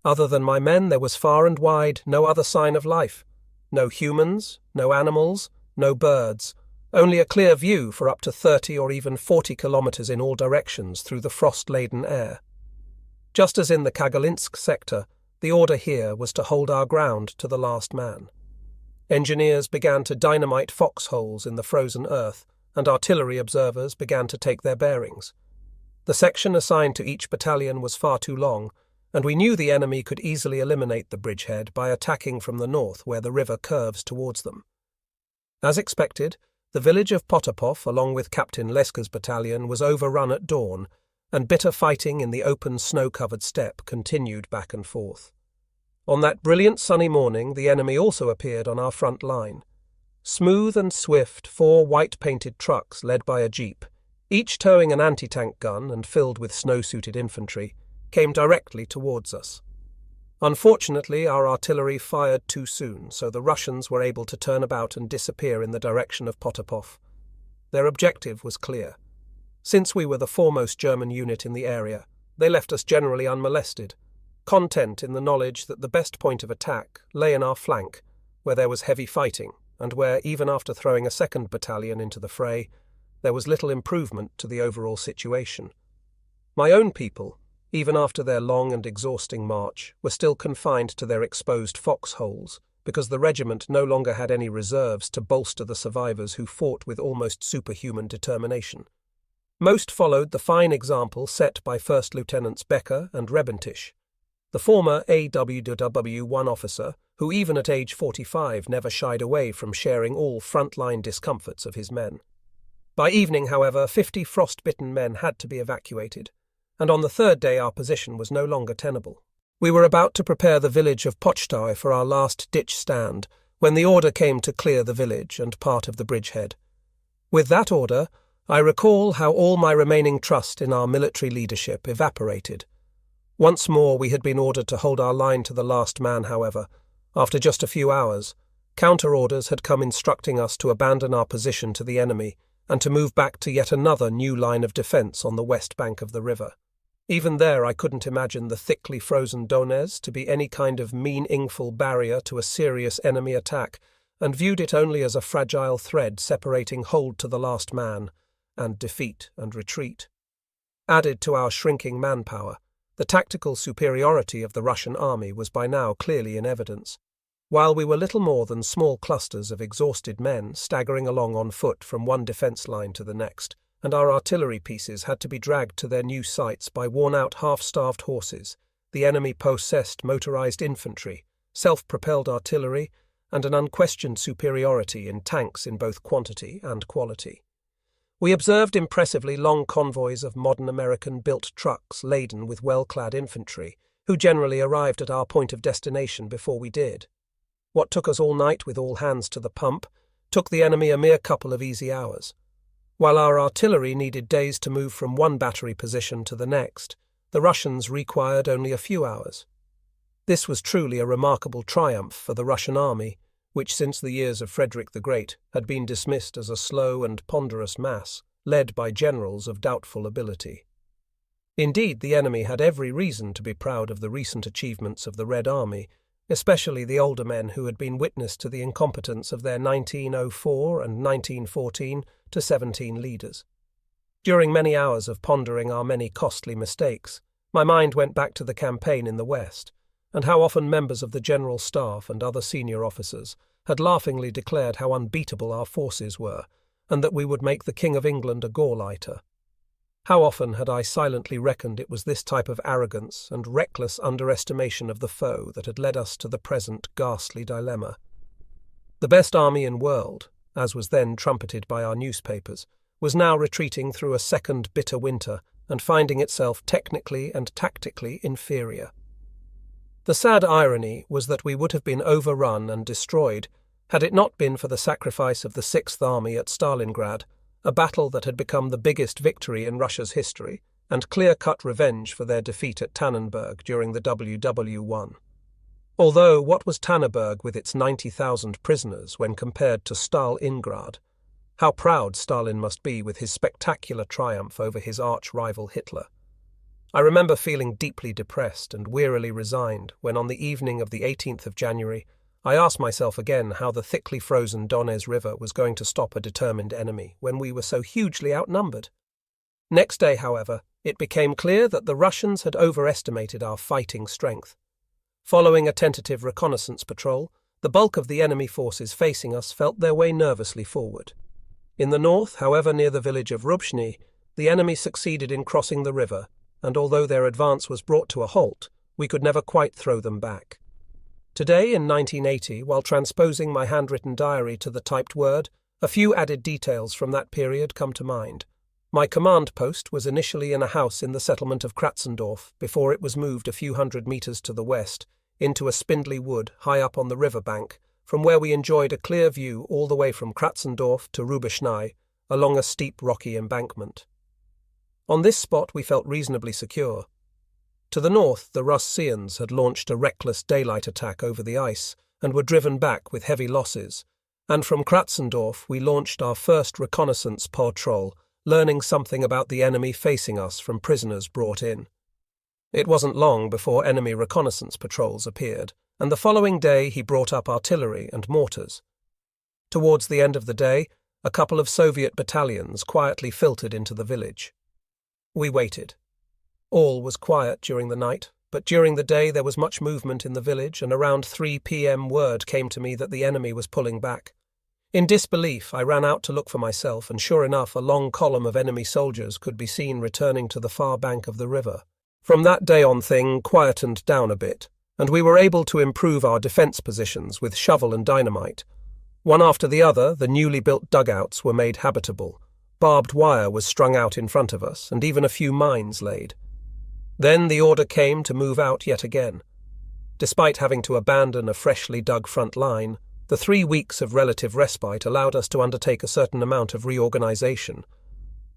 Speaker 1: Other than my men, there was far and wide no other sign of life. No humans, no animals, no birds, only a clear view for up to 30 or even 40 kilometres in all directions through the frost-laden air. Just as in the Kagalinsk sector, the order here was to hold our ground to the last man. Engineers began to dynamite foxholes in the frozen earth, and artillery observers began to take their bearings. The section assigned to each battalion was far too long, and we knew the enemy could easily eliminate the bridgehead by attacking from the north where the river curves towards them. As expected, the village of Potapov, along with Captain Leska's battalion, was overrun at dawn, and bitter fighting in the open snow-covered steppe continued back and forth. On that brilliant sunny morning, the enemy also appeared on our front line. Smooth and swift, 4 white-painted trucks led by a jeep, each towing an anti-tank gun and filled with snow-suited infantry, came directly towards us. Unfortunately, our artillery fired too soon, so the Russians were able to turn about and disappear in the direction of Potapov. Their objective was clear. Since we were the foremost German unit in the area, they left us generally unmolested, content in the knowledge that the best point of attack lay in our flank, where there was heavy fighting, and where, even after throwing a second battalion into the fray, there was little improvement to the overall situation. My own people, even after their long and exhausting march, were still confined to their exposed foxholes, because the regiment no longer had any reserves to bolster the survivors who fought with almost superhuman determination. Most followed the fine example set by First Lieutenants Becker and Rebentisch, the former AWW-1 officer who even at age 45 never shied away from sharing all front-line discomforts of his men. By evening, however, 50 frost-bitten men had to be evacuated, and on the third day our position was no longer tenable. We were about to prepare the village of Pochtai for our last ditch stand, when the order came to clear the village and part of the bridgehead. With that order, I recall how all my remaining trust in our military leadership evaporated. Once more we had been ordered to hold our line to the last man, however. After just a few hours, counter-orders had come instructing us to abandon our position to the enemy and to move back to yet another new line of defence on the west bank of the river. Even there I couldn't imagine the thickly frozen Donez to be any kind of meaningful barrier to a serious enemy attack, and viewed it only as a fragile thread separating hold to the last man and defeat and retreat. Added to our shrinking manpower, the tactical superiority of the Russian army was by now clearly in evidence. While we were little more than small clusters of exhausted men staggering along on foot from one defence line to the next, and our artillery pieces had to be dragged to their new sites by worn-out half-starved horses, the enemy possessed motorised infantry, self-propelled artillery, and an unquestioned superiority in tanks in both quantity and quality. We observed impressively long convoys of modern American-built trucks laden with well-clad infantry, who generally arrived at our point of destination before we did. What took us all night with all hands to the pump took the enemy a mere couple of easy hours. While our artillery needed days to move from one battery position to the next, the Russians required only a few hours. This was truly a remarkable triumph for the Russian army, which since the years of Frederick the Great had been dismissed as a slow and ponderous mass, led by generals of doubtful ability. Indeed, the enemy had every reason to be proud of the recent achievements of the Red Army, especially the older men who had been witness to the incompetence of their 1904 and 1914-17 leaders. During many hours of pondering our many costly mistakes, my mind went back to the campaign in the West, and how often members of the General Staff and other senior officers had laughingly declared how unbeatable our forces were, and that we would make the King of England a Gauleiter. How often had I silently reckoned it was this type of arrogance and reckless underestimation of the foe that had led us to the present ghastly dilemma. The best army in the world, as was then trumpeted by our newspapers, was now retreating through a second bitter winter and finding itself technically and tactically inferior. The sad irony was that we would have been overrun and destroyed had it not been for the sacrifice of the Sixth Army at Stalingrad, a battle that had become the biggest victory in Russia's history and clear-cut revenge for their defeat at Tannenberg during the WW1. Although what was Tannenberg with its 90,000 prisoners when compared to Stalingrad? How proud Stalin must be with his spectacular triumph over his arch-rival Hitler. I remember feeling deeply depressed and wearily resigned when on the evening of the 18th of January I asked myself again how the thickly frozen Donez River was going to stop a determined enemy when we were so hugely outnumbered. Next day, however, it became clear that the Russians had overestimated our fighting strength. Following a tentative reconnaissance patrol, the bulk of the enemy forces facing us felt their way nervously forward. In the north, however, near the village of Rubshny, the enemy succeeded in crossing the river, and although their advance was brought to a halt, we could never quite throw them back. Today, in 1980, while transposing my handwritten diary to the typed word, a few added details from that period come to mind. My command post was initially in a house in the settlement of Kratzendorf before it was moved a few hundred meters to the west, into a spindly wood high up on the river bank, from where we enjoyed a clear view all the way from Kratzendorf to Rubschnei, along a steep rocky embankment. On this spot we felt reasonably secure. To the north, the Russians had launched a reckless daylight attack over the ice and were driven back with heavy losses, and from Kratzendorf we launched our first reconnaissance patrol, learning something about the enemy facing us from prisoners brought in. It wasn't long before enemy reconnaissance patrols appeared, and the following day he brought up artillery and mortars. Towards the end of the day, a couple of Soviet battalions quietly filtered into the village. We waited. All was quiet during the night, but during the day there was much movement in the village, and around 3 p.m. word came to me that the enemy was pulling back. In disbelief, I ran out to look for myself, and sure enough, a long column of enemy soldiers could be seen returning to the far bank of the river. From that day on, things quietened down a bit, and we were able to improve our defence positions with shovel and dynamite. One after the other, the newly built dugouts were made habitable. Barbed wire was strung out in front of us, and even a few mines laid. Then the order came to move out yet again. Despite having to abandon a freshly dug front line, the 3 weeks of relative respite allowed us to undertake a certain amount of reorganization.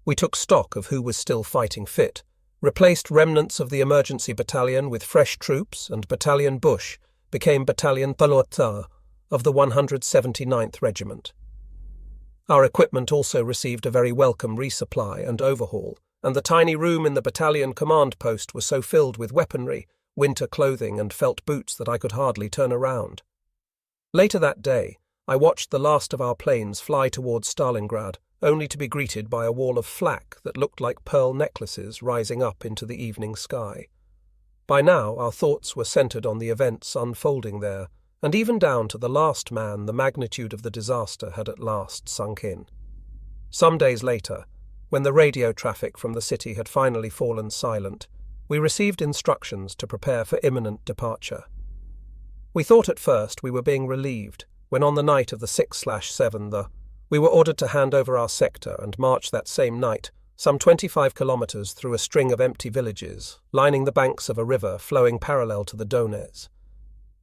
Speaker 1: We took stock of who was still fighting fit, replaced remnants of the emergency battalion with fresh troops, and Battalion Bush became Battalion Thalota of the 179th Regiment. Our equipment also received a very welcome resupply and overhaul, and the tiny room in the battalion command post was so filled with weaponry, winter clothing and felt boots that I could hardly turn around. Later that day, I watched the last of our planes fly towards Stalingrad, only to be greeted by a wall of flak that looked like pearl necklaces rising up into the evening sky. By now our thoughts were centered on the events unfolding there, and even down to the last man the magnitude of the disaster had at last sunk in. Some days later, when the radio traffic from the city had finally fallen silent, we received instructions to prepare for imminent departure. We thought at first we were being relieved, when on the night of the 6/7 we were ordered to hand over our sector and march that same night, some 25 kilometers through a string of empty villages, lining the banks of a river flowing parallel to the Donez.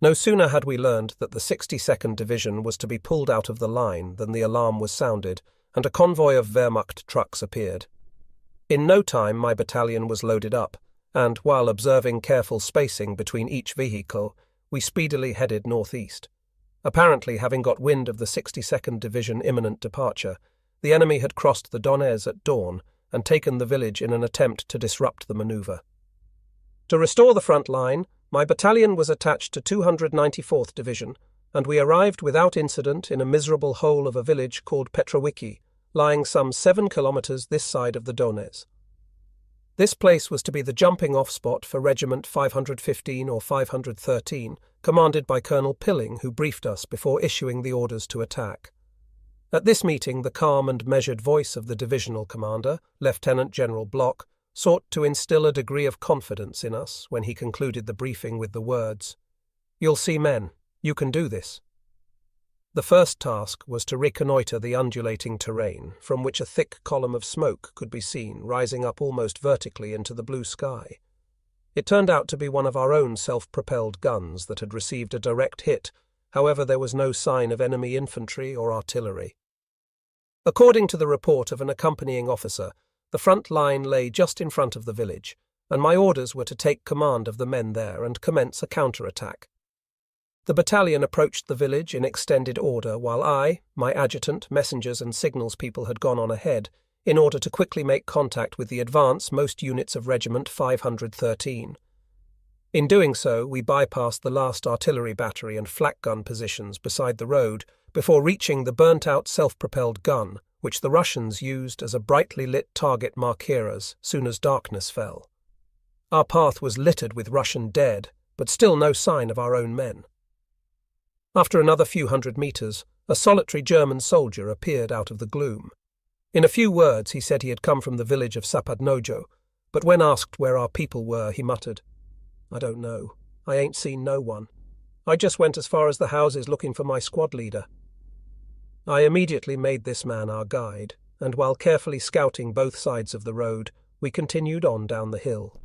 Speaker 1: No sooner had we learned that the 62nd Division was to be pulled out of the line than the alarm was sounded, and a convoy of Wehrmacht trucks appeared. In no time my battalion was loaded up, and, while observing careful spacing between each vehicle, we speedily headed northeast. Apparently, having got wind of the 62nd Division imminent departure, the enemy had crossed the Donez at dawn and taken the village in an attempt to disrupt the manoeuvre. To restore the front line, my battalion was attached to 294th Division, and we arrived without incident in a miserable hole of a village called Petroviki, lying some 7 kilometers this side of the Donez. This place was to be the jumping-off spot for Regiment 515 or 513, commanded by Colonel Pilling, who briefed us before issuing the orders to attack. At this meeting, the calm and measured voice of the divisional commander, Lieutenant General Bloch, sought to instill a degree of confidence in us when he concluded the briefing with the words, "You'll see men. You can do this." The first task was to reconnoitre the undulating terrain, from which a thick column of smoke could be seen rising up almost vertically into the blue sky. It turned out to be one of our own self-propelled guns that had received a direct hit. However, there was no sign of enemy infantry or artillery. According to the report of an accompanying officer, the front line lay just in front of the village, and my orders were to take command of the men there and commence a counter-attack. The battalion approached the village in extended order while I, my adjutant, messengers and signals people had gone on ahead in order to quickly make contact with the advance most units of Regiment 513. In doing so, we bypassed the last artillery battery and flak gun positions beside the road before reaching the burnt-out self-propelled gun, which the Russians used as a brightly lit target marqueras soon as darkness fell. Our path was littered with Russian dead, but still no sign of our own men. After another few hundred meters, a solitary German soldier appeared out of the gloom. In a few words, he said he had come from the village of Sapadnojo, but when asked where our people were, he muttered, "I don't know. I ain't seen no one. I just went as far as the houses looking for my squad leader." I immediately made this man our guide, and while carefully scouting both sides of the road, we continued on down the hill.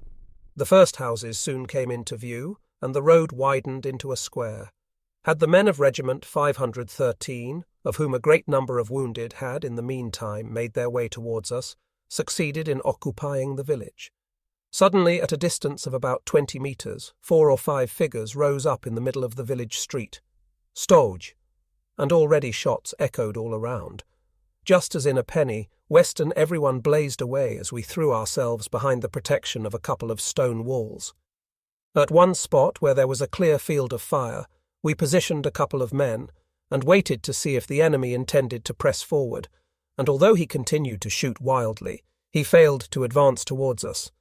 Speaker 1: The first houses soon came into view, and the road widened into a square. Had the men of Regiment 513, of whom a great number of wounded had in the meantime made their way towards us, succeeded in occupying the village? Suddenly, at a distance of about 20 meters, 4 or 5 figures rose up in the middle of the village street. Stoj! And already shots echoed all around. Just as in a penny, west and everyone blazed away as we threw ourselves behind the protection of a couple of stone walls. At one spot where there was a clear field of fire, we positioned a couple of men and waited to see if the enemy intended to press forward, and although he continued to shoot wildly, he failed to advance towards us,